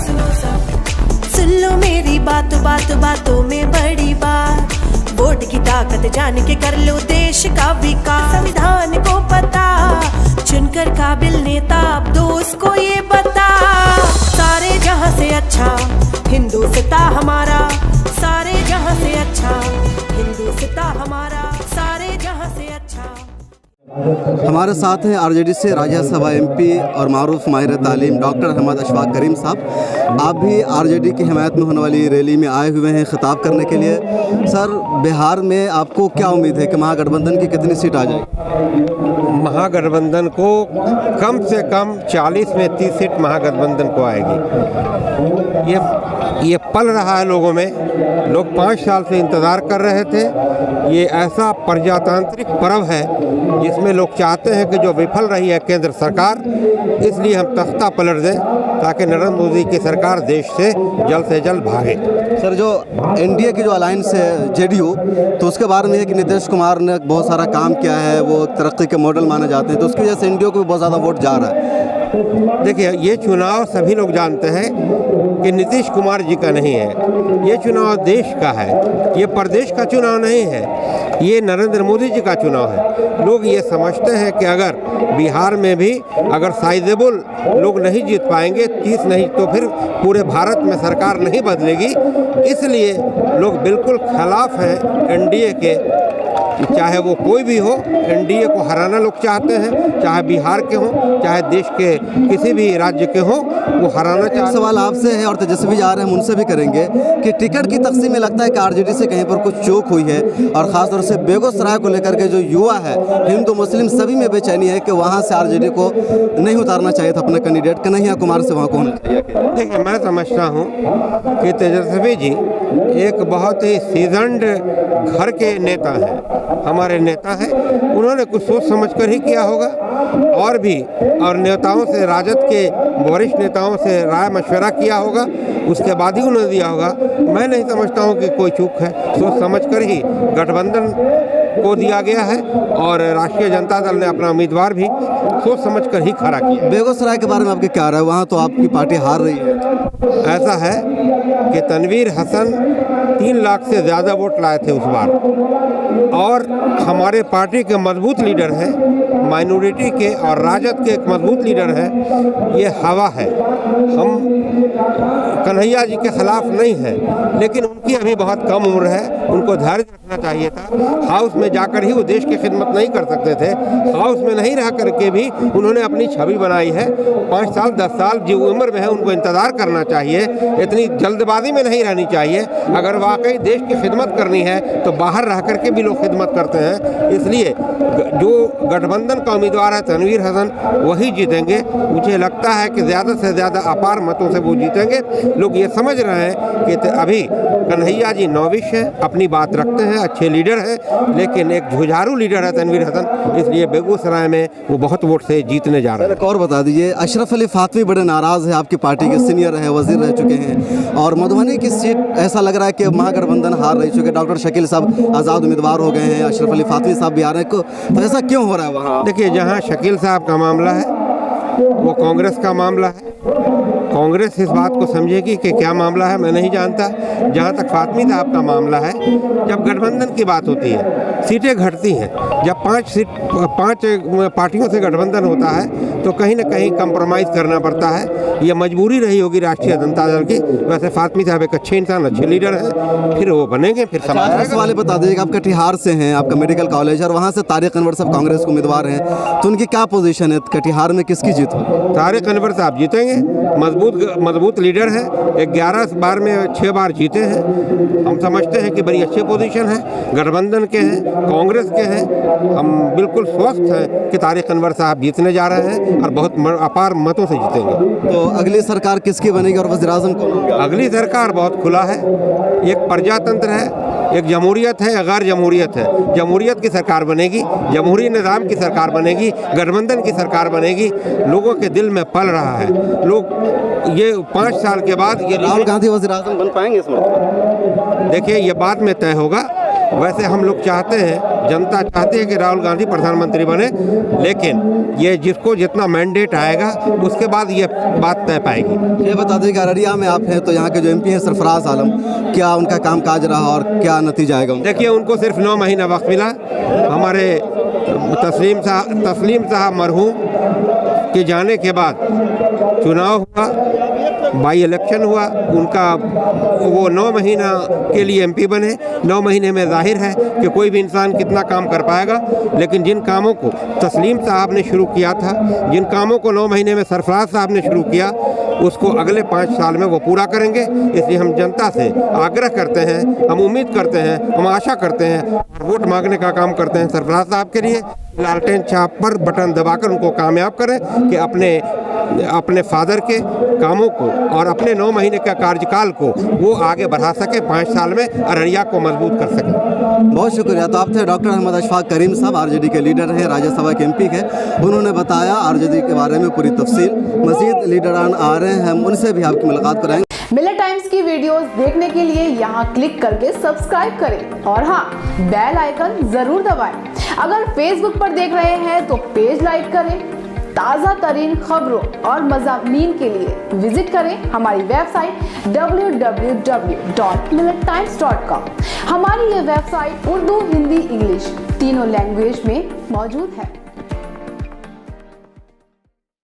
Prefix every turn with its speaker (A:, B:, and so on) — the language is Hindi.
A: सुन लो मेरी बातों में बड़ी बात, वोट की ताकत जान के कर लो देश का विकास। संविधान को पता, चुनकर काबिल नेता अब दो उसको ये बता। सारे जहां से अच्छा हिंदुस्तान हमारा, सारे जहां से अच्छा हिंदुस्तान हमारा, सारे जहां से अच्छा।
B: हमारे साथ हैं आरजेडी से राज्यसभा एमपी और मारूफ माहिर तालीम डॉक्टर अहमद अशफाक करीम साहब। आप भी आरजेडी की हिमायत में होने वाली रैली में आए हुए हैं खिताब करने के लिए। सर, बिहार में आपको क्या उम्मीद है कि महागठबंधन की कितनी सीट आ जाएगी?
C: महागठबंधन को कम से कम 40 में 30 सीट महागठबंधन को आएगी। ये पल रहा है लोगों में। लोग 5 साल से इंतज़ार कर रहे थे। ये ऐसा प्रजातांत्रिक पर्व है जिसमें लोग चाहते हैं कि जो विफल रही है केंद्र सरकार, इसलिए हम तख्ता पलट दें ताकि नरेंद्र मोदी की सरकार देश से जल्द भागे।
B: सर, जो एनडीए की जो अलायंस है जेडीयू, तो उसके बारे में है कि नीतीश कुमार ने बहुत सारा काम किया है, वो तरक्की के मॉडल माने जाते हैं, तो उसकी वजह से एनडीए को भी बहुत ज़्यादा वोट जा रहा है।
C: देखिए, ये चुनाव सभी लोग जानते हैं कि नीतीश कुमार जी का नहीं है। ये चुनाव देश का है, ये प्रदेश का चुनाव नहीं है, ये नरेंद्र मोदी जी का चुनाव है। लोग ये समझते हैं कि अगर बिहार में भी अगर साइजेबल लोग नहीं जीत पाएंगे, 30 नहीं तो फिर पूरे भारत में सरकार नहीं बदलेगी। इसलिए लोग बिल्कुल खिलाफ हैं एनडीए के, चाहे वो कोई भी हो। एनडीए को हराना लोग चाहते हैं, चाहे बिहार के हों, चाहे देश के किसी भी राज्य के हों, वो हराना चाहते हैं।
B: सवाल आपसे है और तेजस्वी जा रहे हैं, हम उनसे भी करेंगे कि टिकट की तकसीम में लगता है कि आरजेडी से कहीं पर कुछ चूक हुई है, और ख़ासतौर से बेगूसराय को लेकर के जो युवा है, हिंदू मुस्लिम सभी में बेचैनी है कि वहाँ से आरजेडी को नहीं उतारना चाहिए था अपना कैंडिडेट, कन्हैया कुमार से वहाँ को होना चाहिए।
C: देखिए, मैं समझता हूँ कि तेजस्वी जी एक बहुत ही सीजन्ड घर के नेता हैं, हमारे नेता हैं। उन्होंने कुछ सोच समझ कर ही किया होगा, और नेताओं से, राजद के वरिष्ठ नेताओं से राय मशवरा किया होगा, उसके बाद ही उन्होंने दिया होगा। मैं नहीं समझता हूँ कि कोई चूक है। सोच समझ कर ही गठबंधन को दिया गया है, और राष्ट्रीय जनता दल ने अपना उम्मीदवार भी सोच समझ कर ही खड़ा किया।
B: बेगूसराय के बारे में आपके क्या राय है? वहाँ तो आपकी पार्टी हार रही है।
C: ऐसा है कि तनवीर हसन 3 लाख से ज़्यादा वोट लाए थे उस बार, और हमारे पार्टी के मजबूत लीडर हैं, माइनॉरिटी के और राजद के एक मजबूत लीडर हैं। ये हवा है। हम कन्हैया जी के खिलाफ नहीं हैं, लेकिन उनकी अभी बहुत कम उम्र है, उनको धैर्य रखना चाहिए था। हाउस में जाकर ही वो देश की खिदमत नहीं कर सकते थे। हाउस में नहीं रह करके भी उन्होंने अपनी छवि बनाई है। 5 साल 10 साल जो उम्र में है, उनको इंतज़ार करना चाहिए, इतनी जल्दबाजी में नहीं रहनी चाहिए। अगर वाकई देश की खिदमत करनी है तो बाहर रह करके भी लोग खिदमत करते हैं। इसलिए जो गठबंधन का उम्मीदवार है तनवीर हसन, वही जीतेंगे। मुझे लगता है कि ज़्यादा से ज़्यादा अपार मतों से वो जीतेंगे। लोग ये समझ रहे हैं कि अभी कन्हैया जी नौविश हैं, अपनी बात रखते हैं, अच्छे लीडर हैं, लेकिन एक जुझारू लीडर है तनवीर हसन, इसलिए बेगूसराय में वो बहुत वोट से जीतने जा रहे हैं।
B: और बता दीजिए, अशरफ अली फातमी बड़े नाराज़ है, आपकी पार्टी के सीनियर हैं, वजीर रह चुके हैं, और मधुबनी की सीट ऐसा लग रहा है कि महागठबंधन हार रह चुके। डॉक्टर शकील साहब आज़ाद उम्मीदवार हो गए हैं, अशरफ अली फातमी साहब भी आ रहे हैं, तो ऐसा क्यों हो रहा है वहाँ?
C: देखिए, जहाँ शकील साहब का मामला है वो कांग्रेस का मामला है। कांग्रेस इस बात को समझेगी कि क्या मामला है, मैं नहीं जानता। जहाँ तक फातमी साहब का मामला है, जब गठबंधन की बात होती है, सीटें घटती हैं। जब 5 पार्टियों से गठबंधन होता है तो कहीं ना कहीं कंप्रोमाइज़ करना पड़ता है। ये मजबूरी रही होगी राष्ट्रीय जनता दल की। वैसे फातमी साहब एक अच्छे इंसान, अच्छे लीडर हैं, फिर वो बनेंगे, फिर समाज
B: वाले बता दीजिएगा, आप कटिहार से हैं, आपका मेडिकल कॉलेज, और वहाँ से तारिक अनवर साहब कांग्रेस के उम्मीदवार हैं, तो उनकी क्या पोजीशन है? कटिहार में किसकी जीत होगी?
C: तारिक अनवर साहब जीतेंगे, मजबूत लीडर हैं, 11 बार में 6 बार जीते हैं। हम समझते हैं कि बड़ी अच्छी पोजीशन है, गठबंधन के हैं, कांग्रेस के हैं। हम बिल्कुल स्वस्थ हैं कि तारिक अनवर साहब जीतने जा रहे हैं और बहुत अपार मतों से जीतेंगे।
B: तो अगली सरकार किसकी बनेगी और वज़ीर-ए-आज़म कौन होगा?
C: अगली सरकार बहुत खुला है। एक प्रजातंत्र है, एक जमहूरियत है, गैर जमहूरियत है। जमहूरियत की सरकार बनेगी, जमहूरी निज़ाम की सरकार बनेगी, गठबंधन की सरकार बनेगी। लोगों के दिल में पल रहा है। लोग ये 5 साल के बाद ये
B: राहुल गांधी वज़ीर-ए-आज़म बन पाएंगे इसमें?
C: देखिए, ये बाद में तय होगा। वैसे हम लोग चाहते हैं, जनता चाहती है कि राहुल गांधी प्रधानमंत्री बने, लेकिन ये जिसको जितना मैंडेट आएगा उसके बाद ये बात तय पाएगी।
B: ये बता दें कि अररिया में आप हैं तो यहाँ के जो MP हैं सरफराज आलम, क्या उनका कामकाज रहा और क्या नतीजा आएगा?
C: देखिए, उनको सिर्फ 9 महीना वक्त मिला। हमारे तस्लीम साहब मरहूम के जाने के बाद चुनाव हुआ, बाई इलेक्शन हुआ, उनका वो 9 महीना के लिए MP बने। 9 महीने में जाहिर है कि कोई भी इंसान कितना काम कर पाएगा, लेकिन जिन कामों को तस्लीम साहब ने शुरू किया था, जिन कामों को 9 महीने में सरफराज साहब ने शुरू किया, उसको अगले 5 साल में वो पूरा करेंगे। इसलिए हम जनता से आग्रह करते हैं, हम उम्मीद करते हैं, हम आशा करते हैं और वोट मांगने का काम करते हैं सरफराज साहब के लिए। लालटेन छाप पर बटन दबाकर उनको कामयाब करें कि अपने फादर के कामों को और अपने 9 महीने का कार्यकाल को वो आगे बढ़ा सके, 5 साल में अररिया को मजबूत कर सके।
B: बहुत शुक्रिया। तो आप थे डॉक्टर अहमद अशफाक करीम साहब, RJD के लीडर हैं, राज्यसभा के MP हैं। उन्होंने बताया RJD के बारे में पूरी तफसील। मज़ीद लीडरान आ रहे हैं, हम उनसे भी आपकी मुलाकात कराएंगे।
D: मिलत टाइम्स की वीडियोस देखने के लिए यहाँ क्लिक करके सब्सक्राइब करें और हाँ, बेल आइकन जरूर दबाएं। अगर फेसबुक पर देख रहे हैं तो पेज लाइक करें। ताज़ा तरीन खबरों और मज़ामीन के लिए विजिट करें हमारी वेबसाइट www.millettimes.com। हमारी ये वेबसाइट उर्दू, हिंदी, इंग्लिश तीनों लैंग्वेज में मौजूद है।